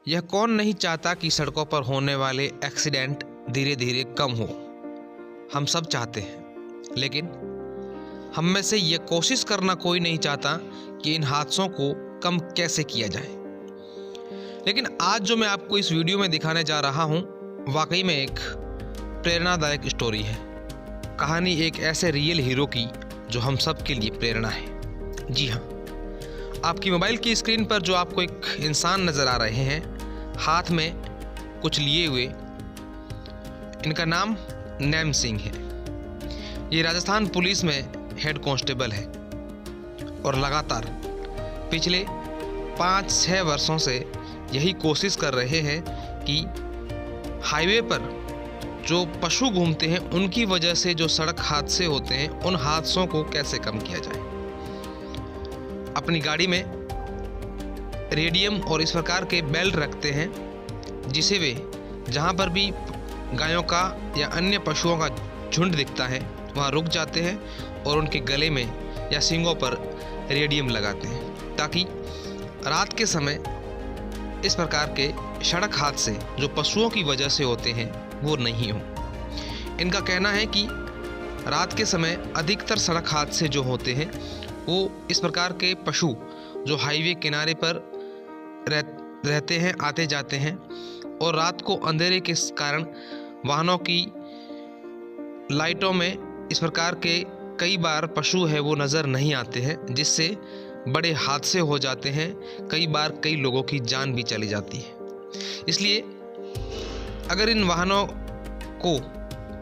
यह कौन नहीं चाहता कि सड़कों पर होने वाले एक्सीडेंट धीरे धीरे कम हो। हम सब चाहते हैं, लेकिन हम में से यह कोशिश करना कोई नहीं चाहता कि इन हादसों को कम कैसे किया जाए। लेकिन आज जो मैं आपको इस वीडियो में दिखाने जा रहा हूं, वाकई में एक प्रेरणादायक स्टोरी है। कहानी एक ऐसे रियल हीरो की जो हम सब के लिए प्रेरणा है। जी हाँ, आपकी मोबाइल की स्क्रीन पर जो आपको एक इंसान नज़र आ रहे हैं, हाथ में कुछ लिए हुए, इनका नाम नैम सिंह है। ये राजस्थान पुलिस में हेड कांस्टेबल है और लगातार पिछले 5-6 वर्षों से यही कोशिश कर रहे हैं कि हाईवे पर जो पशु घूमते हैं उनकी वजह से जो सड़क हादसे होते हैं, उन हादसों को कैसे कम किया जाए। अपनी गाड़ी में रेडियम और इस प्रकार के बेल्ट रखते हैं, जिसे वे जहां पर भी गायों का या अन्य पशुओं का झुंड दिखता है वहां रुक जाते हैं और उनके गले में या सींगों पर रेडियम लगाते हैं, ताकि रात के समय इस प्रकार के सड़क हादसे जो पशुओं की वजह से होते हैं वो नहीं हो। इनका कहना है कि रात के समय अधिकतर सड़क हादसे जो होते हैं वो इस प्रकार के पशु जो हाईवे किनारे पर रहते हैं, आते जाते हैं, और रात को अंधेरे के कारण वाहनों की लाइटों में इस प्रकार के कई बार पशु है वो नज़र नहीं आते हैं, जिससे बड़े हादसे हो जाते हैं। कई बार कई लोगों की जान भी चली जाती है। इसलिए अगर इन वाहनों को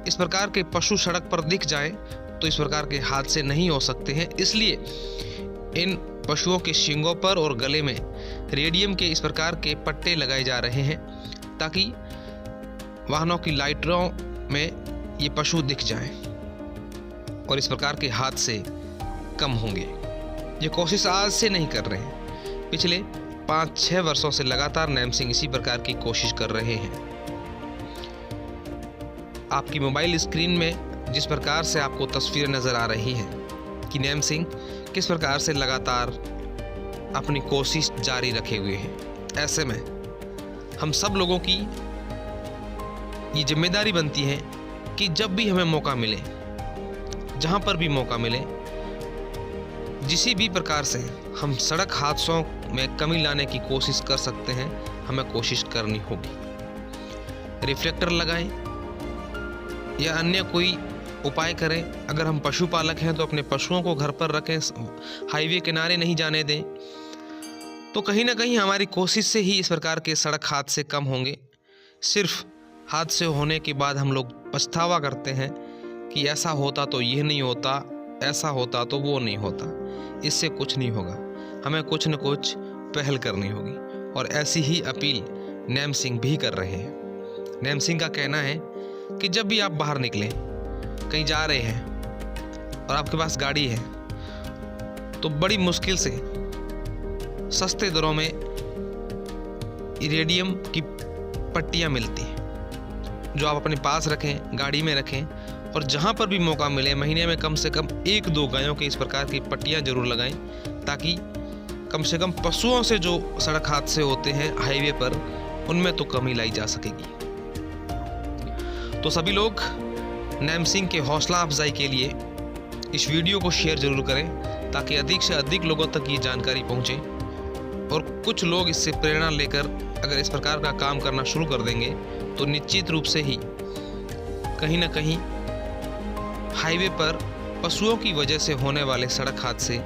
इस प्रकार के पशु सड़क पर दिख जाएं तो इस प्रकार के हादसे नहीं हो सकते हैं। इसलिए इन पशुओं के सींगों पर और गले में रेडियम के इस प्रकार के पट्टे लगाए जा रहे हैं, ताकि वाहनों की लाइटों में ये पशु दिख जाएं और इस प्रकार के हादसे कम होंगे। ये कोशिश आज से नहीं कर रहे हैं, पिछले 5-6 वर्षों से लगातार नैम सिंह इसी प्रकार की कोशिश कर रहे हैं। आपकी मोबाइल स्क्रीन में जिस प्रकार से आपको तस्वीरें नज़र आ रही हैं कि नैम सिंह किस प्रकार से लगातार अपनी कोशिश जारी रखे हुए हैं, ऐसे में हम सब लोगों की ये जिम्मेदारी बनती है कि जब भी हमें मौका मिले, जहाँ पर भी मौका मिले, जिसी भी प्रकार से हम सड़क हादसों में कमी लाने की कोशिश कर सकते हैं, हमें कोशिश करनी होगी। रिफ्लेक्टर लगाएं या अन्य कोई उपाय करें। अगर हम पशुपालक हैं तो अपने पशुओं को घर पर रखें, हाईवे किनारे नहीं जाने दें। तो कहीं ना कहीं हमारी कोशिश से ही इस प्रकार के सड़क हादसे कम होंगे। सिर्फ हादसे होने के बाद हम लोग पछतावा करते हैं कि ऐसा होता तो ये नहीं होता, ऐसा होता तो वो नहीं होता। इससे कुछ नहीं होगा, हमें कुछ न कुछ पहल करनी होगी, और ऐसी ही अपील नैम सिंह भी कर रहे हैं। नैम सिंह का कहना है कि जब भी आप बाहर निकलें, कहीं जा रहे हैं और आपके पास गाड़ी है, तो बड़ी मुश्किल से सस्ते दरों में रेडियम की पट्टियां मिलती हैं, जो आप अपने पास रखें, गाड़ी में रखें, और जहां पर भी मौका मिले महीने में कम से कम 1-2 गायों के इस प्रकार की पट्टियां जरूर लगाएं, ताकि कम से कम पशुओं से जो सड़क हादसे होते हैं हाईवे पर, उनमें तो कमी लाई जा सकेगी। तो सभी लोग नैम सिंह के हौसला अफजाई के लिए इस वीडियो को शेयर जरूर करें, ताकि अधिक से अधिक लोगों तक ये जानकारी पहुंचे, और कुछ लोग इससे प्रेरणा लेकर अगर इस प्रकार का काम करना शुरू कर देंगे तो निश्चित रूप से ही कहीं ना कहीं हाईवे पर पशुओं की वजह से होने वाले सड़क हादसे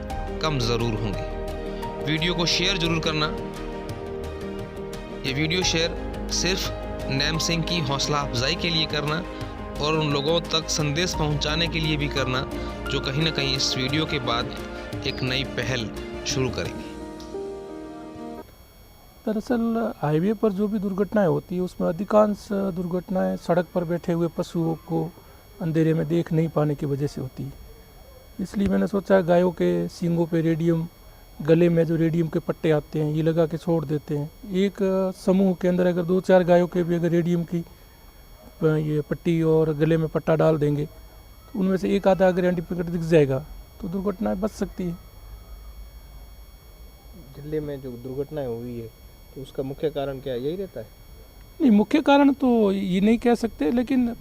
कम ज़रूर होंगे। वीडियो को शेयर जरूर करना। ये वीडियो शेयर सिर्फ नैम सिंह की हौसला अफजाई के लिए करना और उन लोगों तक संदेश पहुंचाने के लिए भी करना, जो कहीं ना कहीं इस वीडियो के बाद एक नई पहल शुरू करेंगे। दरअसल हाईवे पर जो भी दुर्घटनाएं होती है उसमें अधिकांश दुर्घटनाएं सड़क पर बैठे हुए पशुओं को अंधेरे में देख नहीं पाने की वजह से होती है। इसलिए मैंने सोचा गायों के सींगों पे रेडियम, गले में जो रेडियम के पट्टे आते हैं, ये लगा के छोड़ देते हैं। एक समूह के अंदर अगर 2-4 गायों के भी अगर रेडियम की ये पट्टी और गले में पट्टा डाल देंगे तो उनमें से एक आधा अगर इंडिकेटर दिख जाएगा तो दुर्घटनाएं बच सकती है। जिले में जो दुर्घटनाएं हुई है तो उसका मुख्य कारण क्या यही रहता है? नहीं, मुख्य कारण तो ये नहीं कह सकते, लेकिन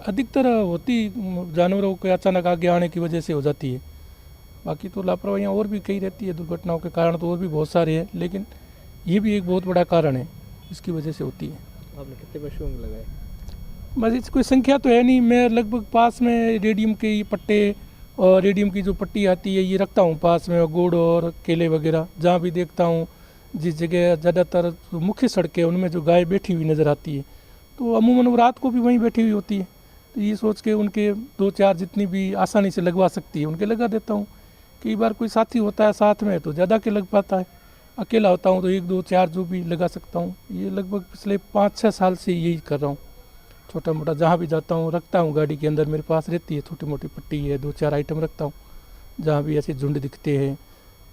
अधिकतर होती जानवरों के अचानक आगे आने की वजह से हो जाती है। बाकी तो लापरवाहियाँ और भी कई रहती है, दुर्घटनाओं के कारण तो और भी बहुत सारे हैं, लेकिन ये भी एक बहुत बड़ा कारण है, इसकी वजह से होती है। आपने कितने पशुओं को लगाए? बस इसकी कोई संख्या तो है नहीं, मैं लगभग पास में रेडियम के ये पट्टे और रेडियम की जो पट्टी आती है ये रखता हूँ पास में, और गुड़ और केले वगैरह जहाँ भी देखता हूँ। जिस जगह ज़्यादातर जो मुख्य सड़कें उनमें जो गाय बैठी हुई नज़र आती है तो अमूमन वो रात को भी वहीं बैठी हुई होती है, तो ये सोच के उनके 2-4 जितनी भी आसानी से लगवा सकती है उनके लगा देता हूँ। कई बार कोई साथी होता है साथ में तो ज़्यादा के लग पाता है, अकेला होता हूँ तो 1-2-4 जो भी लगा सकता हूँ। ये लगभग पिछले 5-6 साल से यही कर रहा हूँ। छोटा मोटा जहाँ भी जाता हूँ रखता हूँ, गाड़ी के अंदर मेरे पास रहती है, छोटी मोटी पट्टी है, 2-4 आइटम रखता हूँ। जहाँ भी ऐसे झुंड दिखते हैं,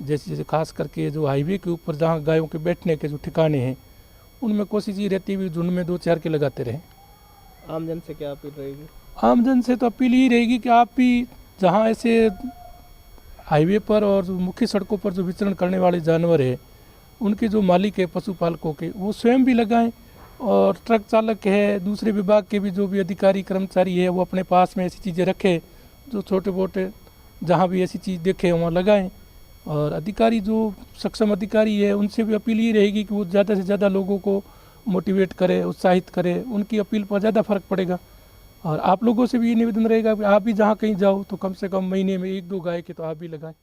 जैसे जैसे खास करके जो हाईवे के ऊपर जहाँ गायों के बैठने के जो ठिकाने हैं उनमें कोशिश ये रहती है झुंड में 2-4 के लगाते रहें। आमजन से क्या अपील रहेगी? आमजन से तो अपील यही रहेगी कि आप भी जहाँ ऐसे हाईवे पर और जो मुख्य सड़कों पर जो विचरण करने वाले जानवर है उनके जो मालिक है पशुपालकों के, वो स्वयं भी लगाएं, और ट्रक चालक है, दूसरे विभाग के भी जो भी अधिकारी कर्मचारी है वो अपने पास में ऐसी चीज़ें रखें, जो छोटे मोटे जहाँ भी ऐसी चीज़ देखें वहाँ लगाएं। और अधिकारी जो सक्षम अधिकारी है उनसे भी अपील ये रहेगी कि वो ज़्यादा से ज़्यादा लोगों को मोटिवेट करे, उत्साहित करे, उनकी अपील पर ज़्यादा फर्क पड़ेगा। और आप लोगों से भी ये निवेदन रहेगा कि आप भी जहाँ कहीं जाओ तो कम से कम महीने में 1-2 गाय के तो आप भी लगाएं।